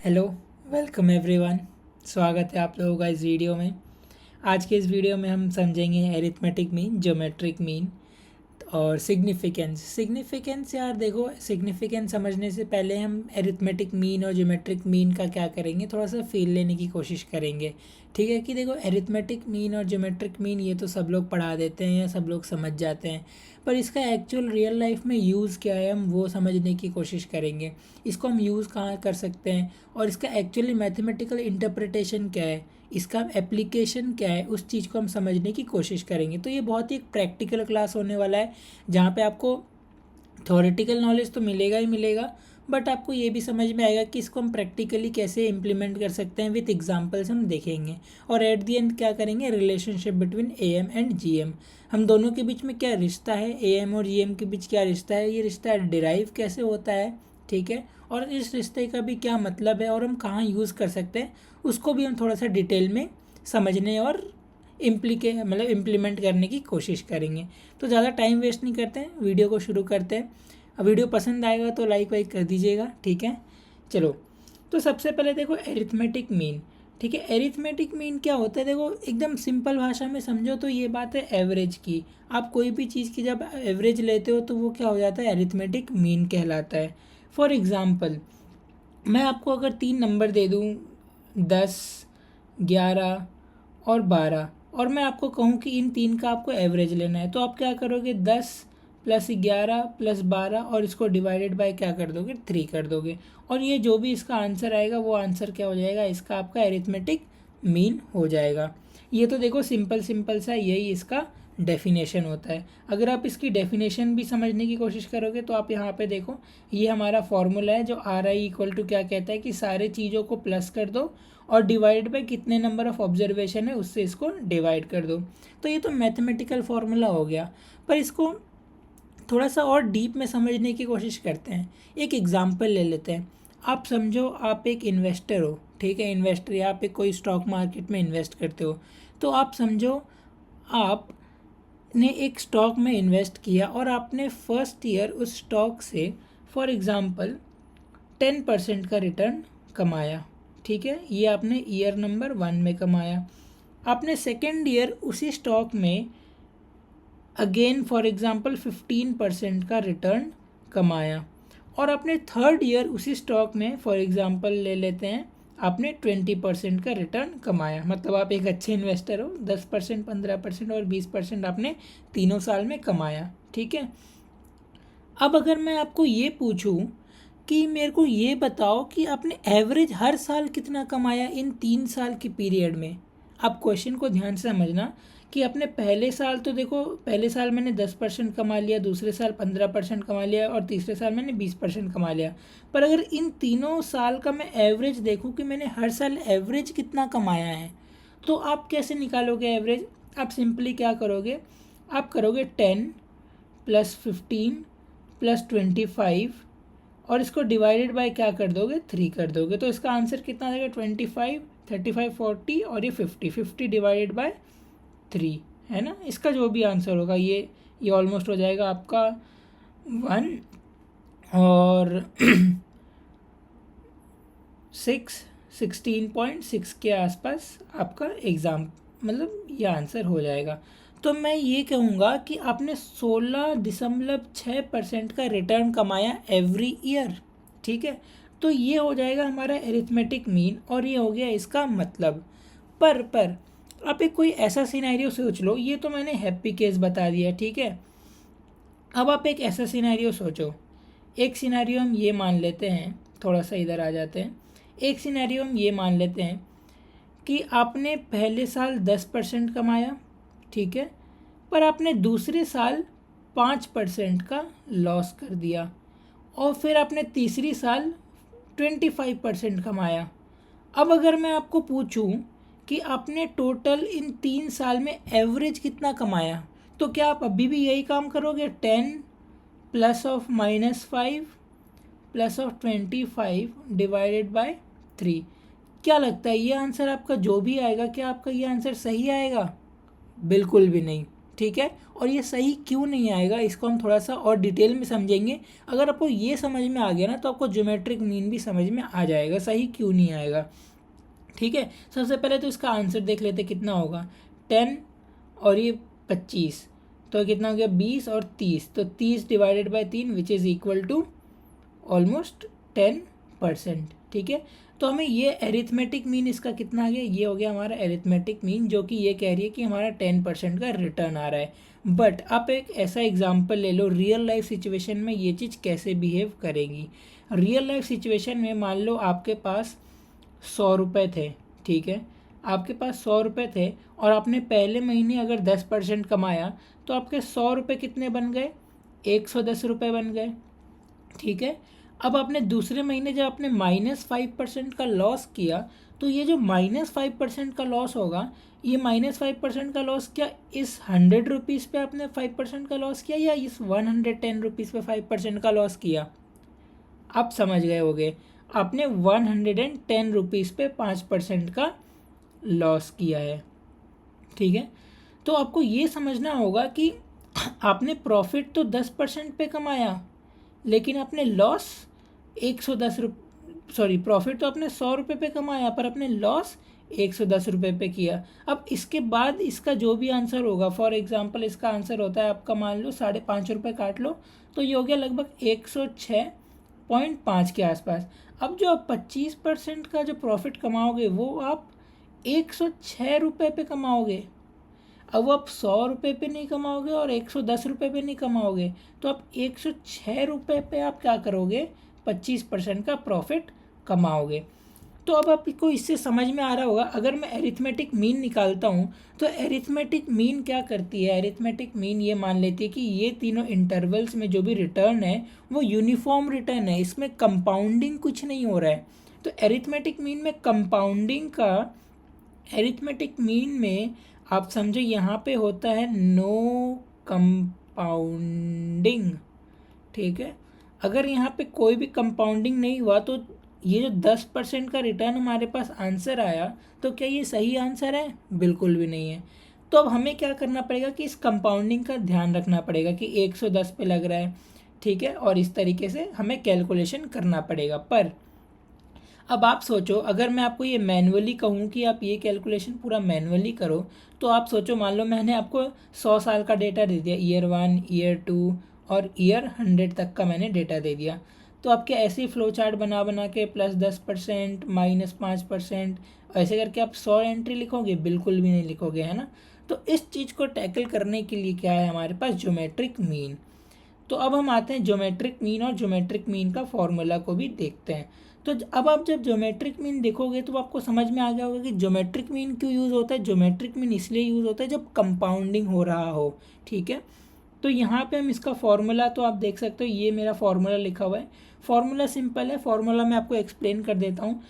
Hello, welcome everyone. स्वागत है आप लोगों का इस वीडियो में। आज के इस वीडियो में हम समझेंगे एरिथमेटिक मीन, ज्योमेट्रिक मीन और सिग्निफिकेंस यार देखो, सिग्निफिकेंस समझने से पहले हम एरिथमेटिक मीन और ज्योमेट्रिक मीन का क्या करेंगे, थोड़ा सा फील लेने की कोशिश करेंगे। ठीक है कि देखो, एरिथमेटिक मीन और ज्योमेट्रिक मीन ये तो सब लोग पढ़ा देते हैं या सब लोग समझ जाते हैं, पर इसका एक्चुअल रियल लाइफ में यूज़ क्या है हम वो समझने की कोशिश करेंगे। इसको हम यूज़ कहाँ कर सकते हैं और इसका एक्चुअली मैथमेटिकल इंटरप्रिटेशन क्या है, इसका एप्लीकेशन क्या है, उस चीज़ को हम समझने की कोशिश करेंगे। तो ये बहुत ही एक प्रैक्टिकल क्लास होने वाला है, जहाँ पे आपको थ्योरेटिकल नॉलेज तो मिलेगा ही मिलेगा, बट आपको ये भी समझ में आएगा कि इसको हम प्रैक्टिकली कैसे इम्प्लीमेंट कर सकते हैं। विथ एग्जांपल्स हम देखेंगे और एट दी एंड क्या करेंगे, relationship between A M and G M, हम दोनों के बीच में क्या रिश्ता है, ए एम और जी एम के बीच क्या रिश्ता है, ये रिश्ता डिराइव कैसे होता है, ठीक है, और इस रिश्ते का भी क्या मतलब है और हम कहाँ यूज़ कर सकते हैं, उसको भी हम थोड़ा सा डिटेल में समझने और इम्प्लीमेंट करने की कोशिश करेंगे। तो ज़्यादा टाइम वेस्ट नहीं करते हैं, वीडियो को शुरू करते हैं। अब वीडियो पसंद आएगा तो लाइक वाइक कर दीजिएगा, ठीक है। चलो, तो सबसे पहले देखो एरिथमेटिक मीन, ठीक है। एरिथमेटिक मीन क्या होता है, देखो एकदम सिंपल भाषा में समझो तो ये बात है एवरेज की। आप कोई भी चीज़ की जब एवरेज लेते हो तो वो क्या हो जाता है, एरिथमेटिक मीन कहलाता है। फॉर एग्ज़ाम्पल, मैं आपको अगर 3 नंबर दे दूँ, 10, 11 और 12, और मैं आपको कहूँ कि इन तीन का आपको एवरेज लेना है, तो आप क्या करोगे, 10 प्लस 11 प्लस 12 और इसको डिवाइडेड बाय क्या कर दोगे, 3 कर दोगे, और ये जो भी इसका आंसर आएगा वो आंसर क्या हो जाएगा, इसका आपका एरिथमेटिक मीन हो जाएगा। ये तो देखो सिंपल सिंपल सा यही इसका डेफिनेशन होता है। अगर आप इसकी डेफिनेशन भी समझने की कोशिश करोगे तो आप यहाँ पे देखो, ये हमारा फॉर्मूला है जो आर आई इक्वल टू क्या कहता है कि सारे चीज़ों को प्लस कर दो और डिवाइड बाय कितने नंबर ऑफ ऑब्जर्वेशन है उससे इसको डिवाइड कर दो। तो ये तो मैथमेटिकल फार्मूला हो गया, पर इसको थोड़ा सा और डीप में समझने की कोशिश करते हैं। एक एग्जांपल ले लेते हैं। आप समझो आप एक इन्वेस्टर हो, ठीक है, इन्वेस्टर या आप एक कोई स्टॉक मार्केट में इन्वेस्ट करते हो। तो आप समझो आपने एक स्टॉक में इन्वेस्ट किया और आपने फर्स्ट ईयर उस स्टॉक से फॉर एग्ज़ाम्पल 10% का रिटर्न कमाया, ठीक है, ये आपने ईयर नंबर 1 में कमाया। आपने सेकेंड ईयर उसी स्टॉक में अगेन फॉर एग्ज़ाम्पल 15% का रिटर्न कमाया, और अपने थर्ड ईयर उसी स्टॉक में फॉर एग्ज़ाम्पल ले लेते हैं आपने 20% का रिटर्न कमाया। मतलब आप एक अच्छे इन्वेस्टर हो, 10%, 15% और 20% आपने तीनों साल में कमाया, ठीक है। अब अगर मैं आपको ये पूछूं कि मेरे को ये बताओ कि आपने एवरेज हर साल कितना कमाया इन 3 साल की पीरियड में। आप क्वेश्चन को ध्यान से समझना कि अपने पहले साल तो देखो, पहले साल मैंने 10% कमा लिया, दूसरे साल 15% कमा लिया और तीसरे साल मैंने 20% कमा लिया, पर अगर इन तीनों साल का मैं एवरेज देखूं कि मैंने हर साल एवरेज कितना कमाया है, तो आप कैसे निकालोगे एवरेज। आप सिंपली क्या करोगे, आप करोगे 10 प्लस 15 प्लस 25 और इसको डिवाइडेड बाय क्या कर दोगे, 3 कर दोगे, तो इसका आंसर कितना आ जाएगा, 25, 35, 40 और ये 50 डिवाइडेड बाय 3 है ना। इसका जो भी आंसर होगा ये ऑलमोस्ट हो जाएगा आपका 1 और 16.6 के आसपास आपका एग्ज़ाम मतलब ये आंसर हो जाएगा। तो मैं ये कहूँगा कि आपने 16.6% का रिटर्न कमाया एवरी ईयर, ठीक है। तो ये हो जाएगा हमारा एरिथमेटिक मीन और ये हो गया इसका मतलब। पर आप एक कोई ऐसा सिनेरियो सोच लो, ये तो मैंने हैप्पी केस बता दिया, ठीक है। अब आप एक ऐसा सिनेरियो सोचो, एक सिनेरियो हम ये मान लेते हैं, थोड़ा सा इधर आ जाते हैं। एक सिनेरियो हम ये मान लेते हैं कि आपने पहले साल 10% कमाया, ठीक है, पर आपने दूसरे साल 5% का लॉस कर दिया, और फिर आपने तीसरी साल 25% कमाया। अब अगर मैं आपको पूछूं कि आपने टोटल इन 3 साल में एवरेज कितना कमाया, तो क्या आप अभी भी यही काम करोगे, 10 plus of -5 plus of 25 divided by 3। क्या लगता है ये आंसर आपका जो भी आएगा, क्या आपका ये आंसर सही आएगा? बिल्कुल भी नहीं, ठीक है। और ये सही क्यों नहीं आएगा इसको हम थोड़ा सा और डिटेल में समझेंगे। अगर आपको ये समझ में आ गया ना तो आपको ज्योमेट्रिक मीन भी समझ में आ जाएगा सही क्यों नहीं आएगा, ठीक है। सबसे पहले तो इसका आंसर देख लेते कितना होगा, 10 और ये 25, तो कितना हो गया 20 और 30, तो 30 divided by 3 which is equal to almost 10%, ठीक है। तो हमें ये एरिथमेटिक मीन इसका कितना आ गया, ये हो गया हमारा एरिथमेटिक मीन, जो कि ये कह रही है कि हमारा 10% का रिटर्न आ रहा है। बट आप एक ऐसा एग्जांपल ले लो रियल लाइफ सिचुएशन में ये चीज़ कैसे बिहेव करेगी। रियल लाइफ सिचुएशन में मान लो आपके पास 100 रुपये थे, ठीक है। आपके पास 100 रुपये थे और आपने पहले महीने अगर 10% कमाया तो आपके 100 रुपये कितने बन गए, 110 रुपये बन गए, ठीक है। अब आपने दूसरे महीने जब आपने -5% का लॉस किया तो ये जो -5% का लॉस होगा, ये -5% का लॉस क्या इस 100 रुपीज़ पे आपने 5% का लॉस किया या इस 110 रुपीज़ पे 5% का लॉस किया। आप समझ गए होगे, आपने 110 रुपीज़ पे 5% का लॉस किया है, ठीक है। तो आपको ये समझना होगा कि आपने प्रॉफिट तो 10% पे कमाया लेकिन आपने लॉस 110 सॉरी प्रॉफिट तो आपने 100 रुपये पे कमाया पर आपने लॉस 110 रुपये पे किया। अब इसके बाद इसका जो भी आंसर होगा, फॉर एग्जांपल इसका आंसर होता है आपका मान लो 5.5 रुपये काट लो तो ये हो गया लगभग 106.5 के आसपास। अब जो आप 25% का जो प्रॉफिट कमाओगे वो आप 106 रुपये पे कमाओगे। अब आप 100 रुपये पे नहीं कमाओगे और 110 रुपये पे नहीं कमाओगे, तो आप 106 रुपये पे आप क्या करोगे, 25% का प्रॉफिट कमाओगे। तो अब आपको इससे समझ में आ रहा होगा, अगर मैं एरिथमेटिक मीन निकालता हूँ तो एरिथमेटिक मीन क्या करती है, एरिथमेटिक मीन ये मान लेती है कि ये तीनों इंटरवल्स में जो भी रिटर्न है वो यूनिफॉर्म रिटर्न है, इसमें कंपाउंडिंग कुछ नहीं हो रहा है। तो एरिथमेटिक मीन में कंपाउंडिंग का, एरिथमेटिक मीन में आप समझो यहाँ पे होता है नो कंपाउंडिंग, ठीक है। अगर यहाँ पे कोई भी कंपाउंडिंग नहीं हुआ तो ये जो 10% का रिटर्न हमारे पास आंसर आया तो क्या ये सही आंसर है, बिल्कुल भी नहीं है। तो अब हमें क्या करना पड़ेगा कि इस कंपाउंडिंग का ध्यान रखना पड़ेगा कि 110 पे लग रहा है, ठीक है, और इस तरीके से हमें कैलकुलेशन करना पड़ेगा। पर अब आप सोचो अगर मैं आपको ये मैनुअली कहूँ कि आप ये कैलकुलेशन पूरा मैनुअली करो, तो आप सोचो मान लो मैंने आपको 100 साल का डेटा दे दिया, ईयर 1 ईयर 2 और ईयर 100 तक का मैंने डेटा दे दिया, तो आप क्या ऐसे ही फ्लो चार्ट बना बना के +10% -5% ऐसे करके आप 100 एंट्री लिखोगे, बिल्कुल भी नहीं लिखोगे, है ना। तो इस चीज़ को टैकल करने के लिए क्या है हमारे पास, ज्योमेट्रिक मीन। तो अब हम आते हैं ज्योमेट्रिक मीन और ज्योमेट्रिक मीन का फॉर्मूला को भी देखते हैं। तो अब आप जब ज्योमेट्रिक मीन देखोगे तो आपको समझ में आ गया होगा कि ज्योमेट्रिक मीन क्यों यूज़ होता है। ज्योमेट्रिक मीन इसलिए यूज़ होता है जब कंपाउंडिंग हो रहा हो, ठीक है। तो यहाँ पे हम इसका फॉर्मूला तो आप देख सकते हो, ये मेरा फॉर्मूला लिखा हुआ है। फॉर्मूला सिंपल है, फॉर्मूला मैं आपको एक्सप्लेन कर देता हूँ।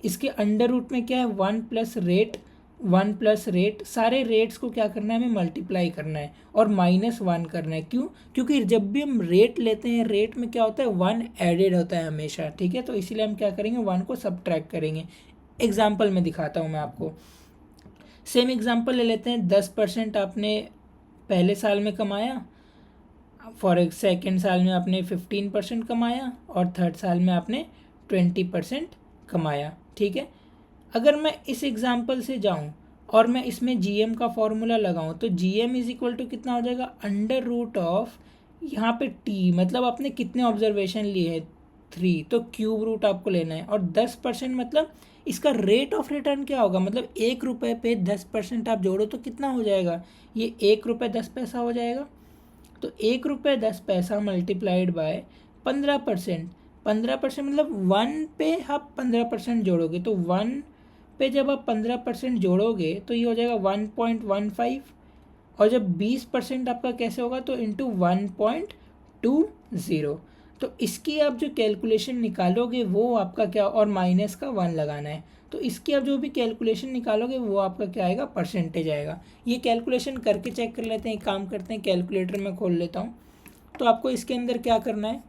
इसके अंडर रूट में क्या है, 1 प्लस रेट, सारे रेट्स को क्या करना है हमें मल्टीप्लाई करना है और -1 करना है। क्यों, क्योंकि जब भी हम रेट लेते हैं रेट में क्या होता है 1 एडेड होता है हमेशा, ठीक है। तो इसीलिए हम क्या करेंगे 1 को सब्ट्रैक्ट करेंगे। एग्जाम्पल में दिखाता हूँ मैं आपको, सेम एग्जाम्पल ले लेते हैं। 10% आपने पहले साल में कमाया, फॉर सेकेंड साल में आपने 15% कमाया और थर्ड साल में आपने 20% कमाया, ठीक है। अगर मैं इस एग्जाम्पल से जाऊं और मैं इसमें जीएम का फॉर्मूला लगाऊं तो जीएम इज इक्वल टू कितना हो जाएगा, अंडर रूट ऑफ, यहाँ पे टी मतलब आपने कितने ऑब्जर्वेशन लिए हैं 3, तो क्यूब रूट आपको लेना है। और 10% मतलब इसका रेट ऑफ रिटर्न क्या होगा, मतलब 1 रुपये पे 10% आप जोड़ो तो कितना हो जाएगा, ये 1 रुपये 10 पैसा हो जाएगा। तो 1 रुपये 10 पैसा मल्टीप्लाइड बाय 15%, 15% मतलब 1 पे आप 15% जोड़ोगे, तो 1 पे जब आप 15% जोड़ोगे तो ये हो जाएगा 1.15, और जब 20% आपका कैसे होगा तो इंटू 1.20। तो इसकी आप जो कैलकुलेशन निकालोगे वो आपका क्या, और माइनस का 1 लगाना है, तो इसकी आप जो भी कैलकुलेशन निकालोगे वो आपका क्या आएगा, परसेंटेज आएगा। ये कैलकुलेशन करके चेक कर लेते हैं, एक काम करते हैं, कैलकुलेटर में खोल लेता हूँ। तो आपको इसके अंदर क्या करना है,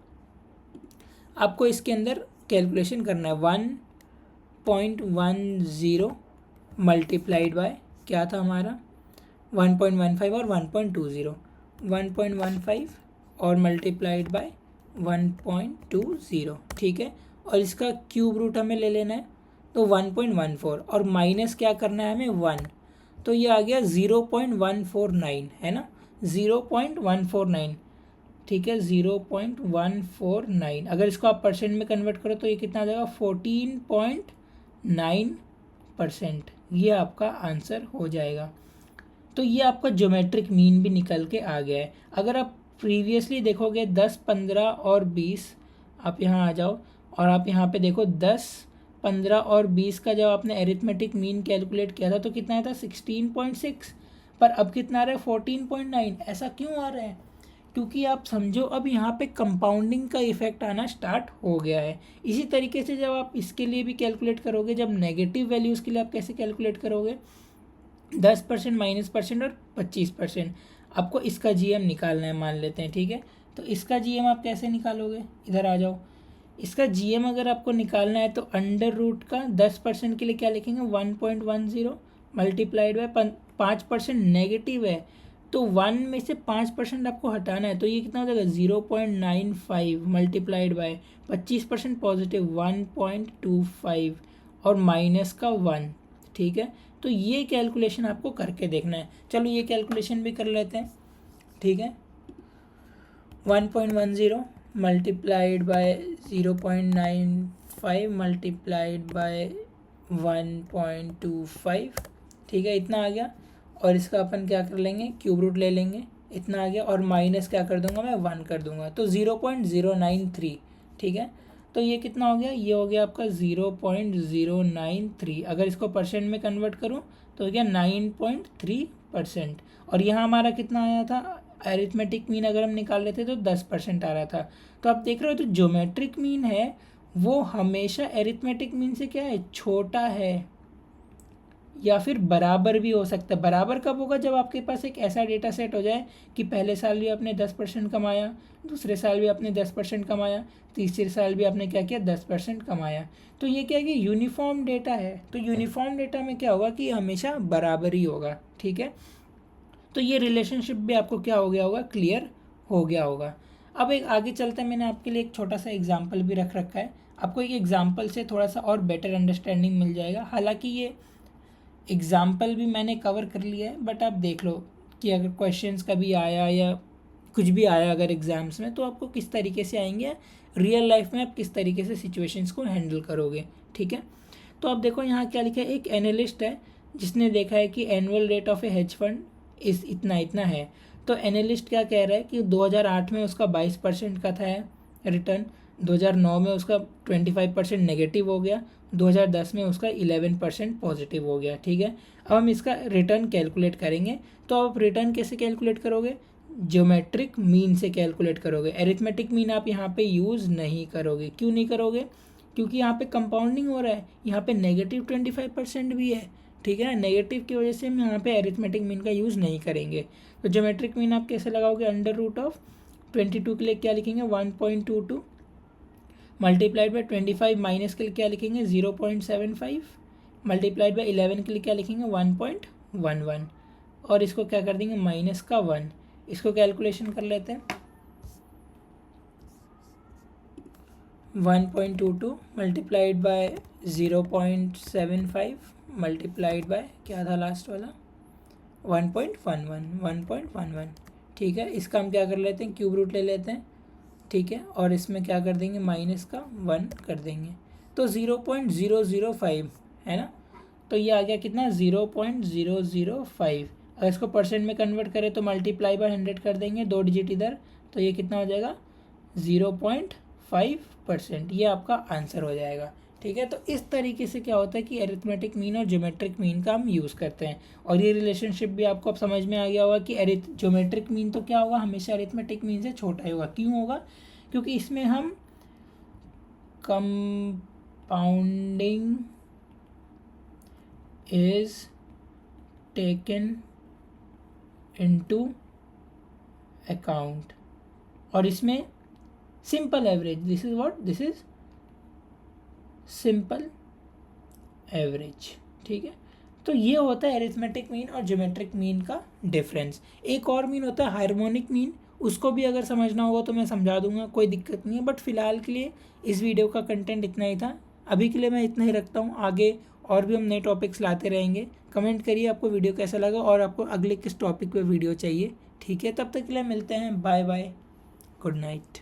आपको इसके अंदर कैलकुलेशन करना है 1.10 मल्टीप्लाइड बाय क्या था हमारा 1.15 और 1.20, 1.15 और मल्टीप्लाइड बाय 1.20, ठीक है। और इसका क्यूब रूट हमें ले लेना है, तो 1.14, और माइनस क्या करना है हमें 1, तो ये आ गया 0.149, है ना, 0.149, ठीक है, 0.149। अगर इसको आप परसेंट में कन्वर्ट करो तो ये कितना आ जाएगा 14.9%, ये आपका आंसर हो जाएगा। तो ये आपका ज्योमेट्रिक मीन भी निकल के आ गया है। अगर आप प्रीवियसली देखोगे 10, 15 और 20, आप यहाँ आ जाओ और आप यहाँ पे देखो 10, 15 और 20 का जब आपने एरिथमेटिक मीन कैलकुलेट किया था तो कितना आया था 16.6, पर अब कितना आ रहा है 14.9। ऐसा क्यों आ रहा है? क्योंकि आप समझो अब यहाँ पे कंपाउंडिंग का इफेक्ट आना स्टार्ट हो गया है। इसी तरीके से जब आप इसके लिए भी कैलकुलेट करोगे, जब नेगेटिव वैल्यूज़ के लिए आप कैसे कैलकुलेट करोगे, 10%, -% और 25%। आपको इसका जीएम निकालना है, मान लेते हैं, ठीक है। तो इसका जीएम आप कैसे निकालोगे, इधर आ जाओ। इसका जीएम अगर आपको निकालना है तो अंडर रूट का 10% के लिए क्या लिखेंगे 1.10 मल्टीप्लाइड बाय 5% नेगेटिव है, तो 1 में से 5% आपको हटाना है, तो ये कितना हो जाएगा 0.95 मल्टीप्लाइड बाय 25% पॉजिटिव 1.25 और माइनस का 1, ठीक है। तो ये कैलकुलेशन आपको करके देखना है। चलो ये कैलकुलेशन भी कर लेते हैं, ठीक है। 1.10 मल्टीप्लाइड बाय 0.95 मल्टीप्लाइड बाय 1.25, ठीक है, इतना आ गया। और इसका अपन क्या कर लेंगे, क्यूब रूट ले लेंगे, इतना आ गया, और माइनस क्या कर दूंगा मैं 1 कर दूंगा, तो 0.093, ठीक है। तो ये कितना हो गया, ये हो गया आपका 0.093। अगर इसको परसेंट में कन्वर्ट करूँ तो हो गया 9.3%। और यहाँ हमारा कितना आया था एरिथमेटिक मीन, अगर हम निकाल लेते तो 10% आ रहा था। तो आप देख रहे हो, तो ज्योमेट्रिक मीन है वो हमेशा एरिथमेटिक मीन से क्या है, छोटा है या फिर बराबर भी हो सकता है। बराबर कब होगा, जब आपके पास एक ऐसा डेटा सेट हो जाए कि पहले साल भी आपने 10% कमाया, दूसरे साल भी आपने 10% कमाया, तीसरे साल भी आपने क्या किया 10% कमाया। तो ये क्या है कि यूनिफॉर्म डेटा है, तो यूनिफॉर्म डेटा में क्या होगा कि हमेशा बराबर ही होगा, ठीक है। तो ये रिलेशनशिप भी आपको क्या हो गया होगा, क्लियर हो गया होगा। अब एक आगे चलते हैं, मैंने आपके लिए एक छोटा सा एग्जाम्पल भी रख रखा है, आपको एक एग्जाम्पल से थोड़ा सा और बेटर अंडरस्टैंडिंग मिल जाएगा। हालांकि ये एग्जाम्पल भी मैंने कवर कर लिया है, बट आप देख लो कि अगर क्वेश्चंस कभी आया या कुछ भी आया अगर एग्ज़ाम्स में, तो आपको किस तरीके से आएंगे, रियल लाइफ में आप किस तरीके से सिचुएशंस को हैंडल करोगे, ठीक है। तो आप देखो यहाँ क्या लिखा है, एक एनालिस्ट है जिसने देखा है कि annual rate of A hedge fund इस इतना इतना है। तो एनालिस्ट क्या कह रहा है कि 2008 में उसका 22% का था रिटर्न, 2009 में उसका 25% नेगेटिव हो गया, 2010 में उसका 11% पॉजिटिव हो गया, ठीक है। अब हम इसका रिटर्न कैलकुलेट करेंगे। तो आप रिटर्न कैसे कैलकुलेट करोगे, ज्योमेट्रिक मीन से कैलकुलेट करोगे। एरिथमेटिक मीन आप यहाँ पे यूज़ नहीं करोगे। क्यों नहीं करोगे, क्योंकि यहाँ पे कंपाउंडिंग हो रहा है, यहाँ पे -25% भी है, ठीक है ना। नेगेटिव की वजह से हम यहाँ पे एरिथमेटिक मीन का यूज़ नहीं करेंगे। तो ज्योमेट्रिक मीन आप कैसे लगाओगे, अंडर रूट ऑफ 22 के लिए क्या लिखेंगे 1.22 मल्टीप्लाइड बाई 25, माइनस के लिए क्या लिखेंगे 0.75 मल्टीप्लाइड बाई 11 के लिए क्या लिखेंगे 1.11, और इसको क्या कर देंगे माइनस का 1। इसको कैलकुलेशन कर लेते हैं, 1.22 मल्टीप्लाइड बाय 0.75 मल्टीप्लाइड बाय क्या था लास्ट वाला 1.11, ठीक है। इसका हम क्या कर लेते हैं, क्यूब रूट ले लेते हैं, ठीक है, और इसमें क्या कर देंगे माइनस का 1 कर देंगे, तो 0.005 है ना। तो ये आ गया कितना 0.005। अगर इसको परसेंट में कन्वर्ट करें तो मल्टीप्लाई बाय 100 कर देंगे, 2 डिजिट इधर, तो ये कितना हो जाएगा 0.5%। ये आपका आंसर हो जाएगा, ठीक है। तो इस तरीके से क्या होता है कि एरिथमेटिक मीन और ज्योमेट्रिक मीन का हम यूज़ करते हैं। और ये रिलेशनशिप भी आपको अब समझ में आ गया होगा कि ज्योमेट्रिक मीन तो क्या होगा, हमेशा एरिथमेटिक मीन से छोटा ही होगा। क्यों होगा, क्योंकि इसमें हम compounding is taken into account, और इसमें simple average, this is simple average, ठीक है। तो ये होता है एरिथमेटिक मीन और ज्योमेट्रिक मीन का डिफरेंस। एक और मीन होता है हार्मोनिक मीन, उसको भी अगर समझना होगा तो मैं समझा दूंगा, कोई दिक्कत नहीं है। बट फिलहाल के लिए इस वीडियो का कंटेंट इतना ही था, अभी के लिए मैं इतना ही रखता हूँ। आगे और भी हम नए टॉपिक्स लाते रहेंगे। कमेंट करिए आपको वीडियो कैसा लगा और आपको अगले किस टॉपिक पे वीडियो चाहिए। ठीक है, तब तक के लिए मिलते हैं। Bye bye, good night.